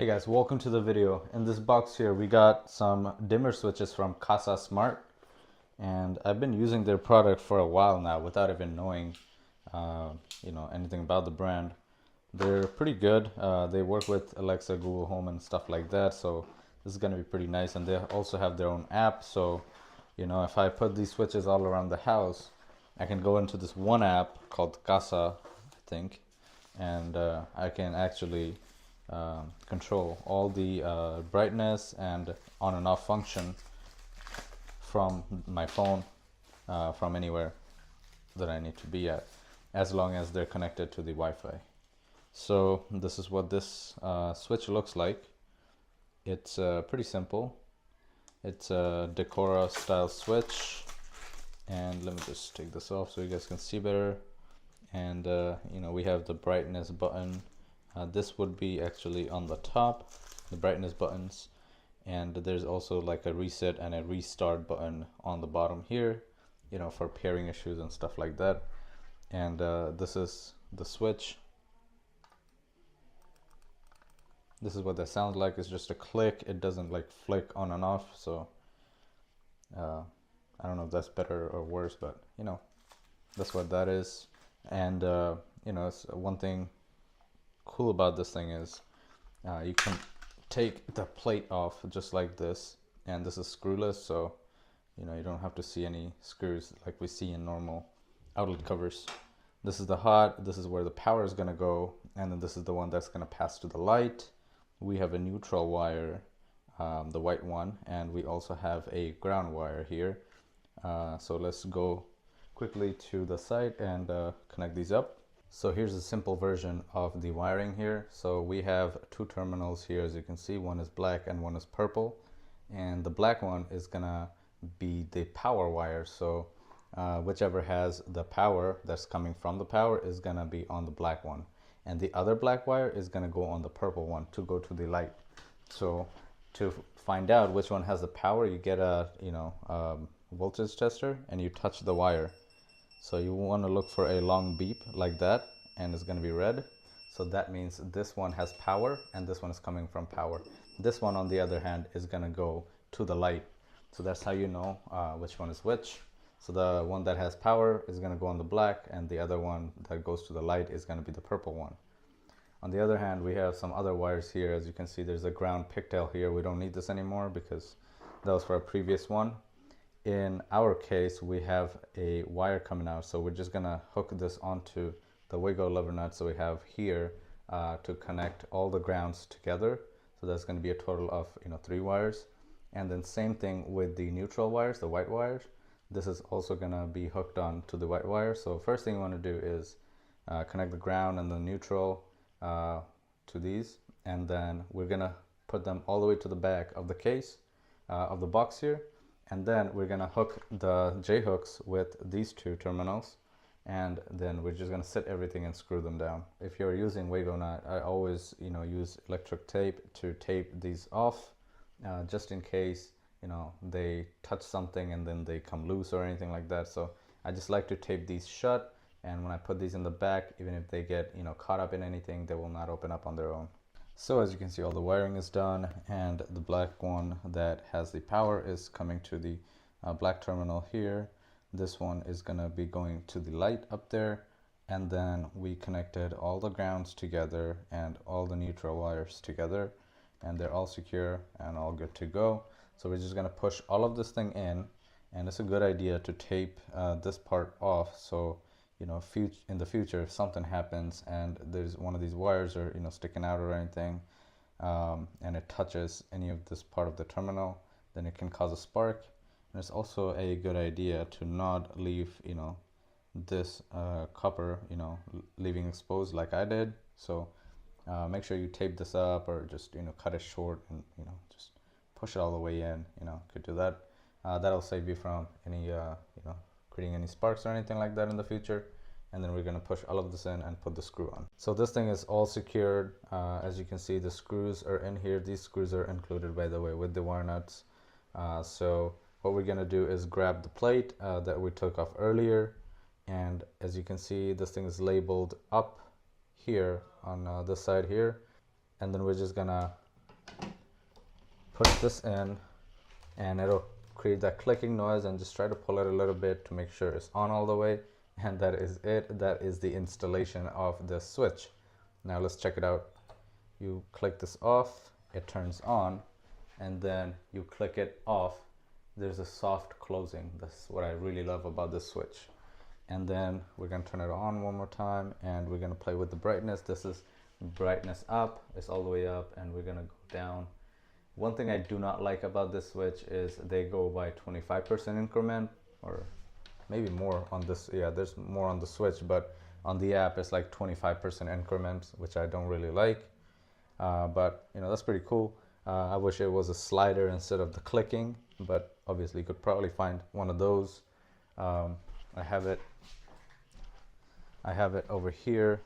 Hey guys, welcome to the video. In this box here we got some dimmer switches from Kasa Smart, and I've been using their product for a while now without even knowing anything about the brand. They're pretty good. They work with Alexa, Google Home and stuff like that, so this is going to be pretty nice. And they also have their own app, so if I put these switches all around the house, I can go into this one app called Kasa, I think, and I can actually control all the brightness and on and off function from my phone, from anywhere that I need to be at, as long as they're connected to the Wi-Fi. So this is what this switch looks like. It's pretty simple. It's a Decora style switch, and let me just take this off so you guys can see better. And we have the brightness button. This would be actually on the top, the brightness buttons, and there's also like a reset and a restart button on the bottom here, for pairing issues and stuff like that. And this is the switch. This is what that sounds like. It's just a click. It doesn't like flick on and off, so I don't know if that's better or worse, but that's what that is. And it's one thing cool about this thing is you can take the plate off just like this, and this is screwless, so you don't have to see any screws like we see in normal outlet covers. This is the hot, this is where the power is going to go, and then this is the one that's going to pass to the light. We have a neutral wire, the white one, and we also have a ground wire here. So let's go quickly to the site and connect these up. So here's a simple version of the wiring here. So we have two terminals here, as you can see. One is black and one is purple, and the black one is gonna be the power wire. So whichever has the power that's coming from the power is gonna be on the black one, and the other black wire is gonna go on the purple one to go to the light. So to find out which one has the power, you get a voltage tester and you touch the wire. So you want to look for a long beep like that, and it's going to be red. So that means this one has power and this one is coming from power. This one, on the other hand, is going to go to the light. So that's how you know which one is which. So the one that has power is going to go on the black, and the other one that goes to the light is going to be the purple one. On the other hand, we have some other wires here. As you can see, there's a ground pigtail here. We don't need this anymore because that was for a previous one. In our case, we have a wire coming out, so we're just gonna hook this onto the wiggle lever nut. So we have here to connect all the grounds together. So that's going to be a total of 3 wires. And then same thing with the neutral wires, the white wires. This is also gonna be hooked on to the white wire. So first thing you want to do is connect the ground and the neutral to these, and then we're gonna put them all the way to the back of the case of the box here. And then we're gonna hook the J-hooks with these two terminals, and then we're just gonna set everything and screw them down. If you're using Wago nut, I always use electric tape to tape these off, just in case they touch something and then they come loose or anything like that. So I just like to tape these shut, and when I put these in the back, even if they get caught up in anything, they will not open up on their own. So as you can see, all the wiring is done, and the black one that has the power is coming to the black terminal here. This one is going to be going to the light up there, and then we connected all the grounds together and all the neutral wires together, and they're all secure and all good to go. So we're just going to push all of this thing in, and it's a good idea to tape this part off, so in the future, if something happens and there's one of these wires or sticking out or anything, and it touches any of this part of the terminal, then it can cause a spark. And it's also a good idea to not leave this copper leaving exposed like I did. So make sure you tape this up, or just cut it short and just push it all the way in. Could do that. That'll save you from any creating any sparks or anything like that in the future. And then we're going to push all of this in and put the screw on. So this thing is all secured. As you can see, the screws are in here. These screws are included, by the way, with the wire nuts. So what we're going to do is grab the plate that we took off earlier, and as you can see, this thing is labeled up here on this side here, and then we're just gonna push this in and it'll create that clicking noise, and just try to pull it a little bit to make sure it's on all the way. And that is it. That is the installation of the switch. Now let's check it out. You click this off, it turns on, and then you click it off, there's a soft closing. That's what I really love about this switch. And then we're going to turn it on one more time, and we're going to play with the brightness. This is brightness up, it's all the way up, and we're going to go down. One thing I do not like about this switch is they go by 25% increment, or maybe more on this. Yeah, there's more on the switch, but on the app it's like 25% increments, which I don't really like. But you know, that's pretty cool. I wish it was a slider instead of the clicking, but obviously you could probably find one of those. I have it over here.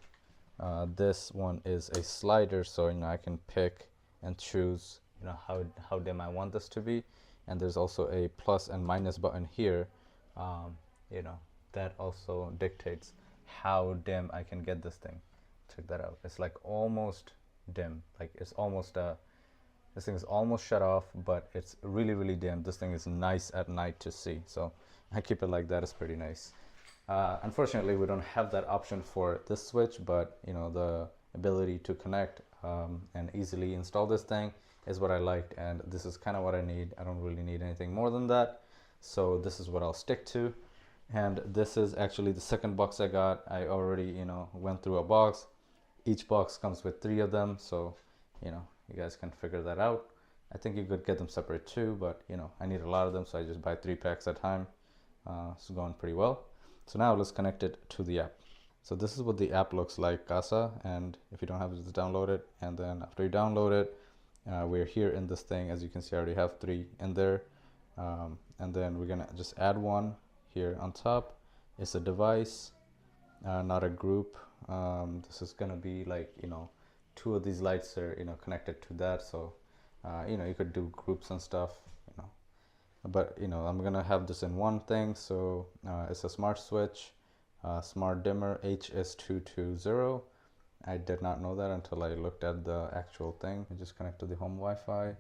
This one is a slider, so you know, I can pick and choose, you know, how dim I want this to be. And there's also a plus and minus button here. You know, that also dictates how dim I can get this thing. Check that out. It's like almost dim, like it's almost this thing is almost shut off, but it's really, really dim. This thing is nice at night to see, so I keep it like that. It's pretty nice. Unfortunately, we don't have that option for this switch, but you know, the ability to connect and easily install this thing is what I liked, and this is kind of what I need. I don't really need anything more than that, so this is what I'll stick to. And this is actually the second box I got. I already, you know, went through a box. Each box comes with 3 of them, so you know, you guys can figure that out. I think you could get them separate too, but you know, I need a lot of them, so I just buy 3 packs at a time. It's going pretty well. So now let's connect it to the app. So this is what the app looks like, Kasa, and if you don't have it, just download it. And then after you download it, we're here in this thing. As you can see, I already have 3 in there. And then we're gonna just add one here on top. It's a device, not a group. This is gonna be like, you know, 2 of these lights are, you know, connected to that, so you know, you could do groups and stuff, you know, but you know, I'm gonna have this in one thing. So it's a smart switch, smart dimmer HS220. I did not know that until I looked at the actual thing. I just connect to the home Wi-Fi,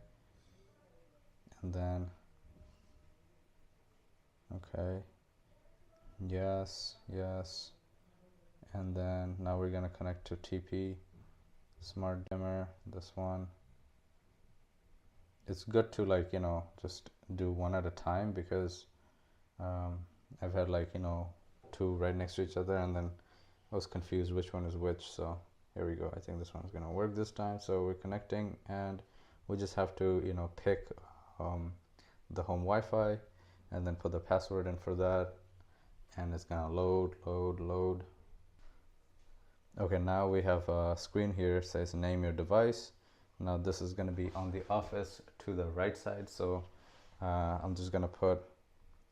and then okay, yes, and then now we're gonna connect to TP smart dimmer, this one. It's good to, like, you know, just do one at a time, because I've had, like, you know, 2 right next to each other, and then I was confused which one is which. So here we go. I think this one's gonna work this time. So we're connecting, and we just have to, you know, pick the home Wi-Fi and then put the password in for that, and it's gonna load. Okay, now we have a screen here, says name your device. Now this is going to be on the office to the right side, so I'm just going to put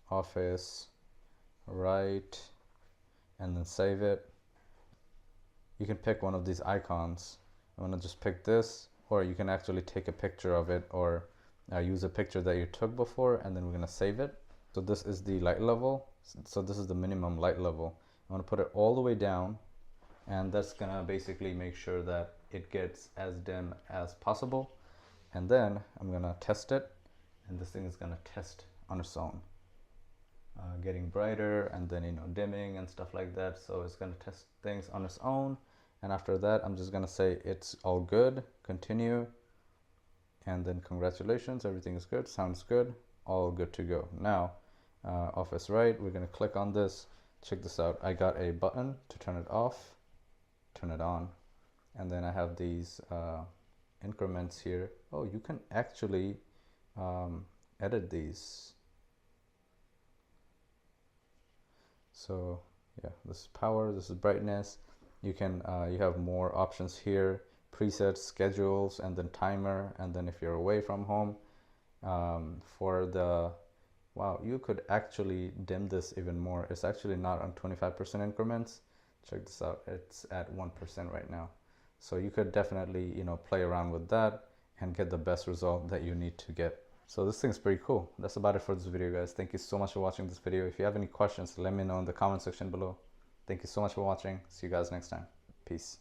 office right and then save it. You can pick one of these icons. I'm going to just pick this, or you can actually take a picture of it, or use a picture that you took before, and then we're going to save it. So this is the light level. So this is the minimum light level. I'm going to put it all the way down, and that's gonna basically make sure that it gets as dim as possible. And then I'm gonna test it, and this thing is gonna test on its own, getting brighter, and then, you know, dimming and stuff like that. So it's gonna test things on its own, and after that I'm just gonna say it's all good, continue, and then congratulations, everything is good, sounds good, all good to go. Now office right, we're gonna click on this. Check this out. I got a button to turn it off, turn it on, and then I have these increments here. Oh, you can actually edit these. So yeah, this is power, this is brightness. You can you have more options here, presets, schedules, and then timer. And then if you're away from home, for the, wow, you could actually dim this even more. It's actually not on 25% increments. Check this out, it's at 1% right now. So you could definitely, you know, play around with that and get the best result that you need to get. So this thing's pretty cool. That's about it for this video, guys. Thank you so much for watching this video. If you have any questions, let me know in the comment section below. Thank you so much for watching. See you guys next time. Peace.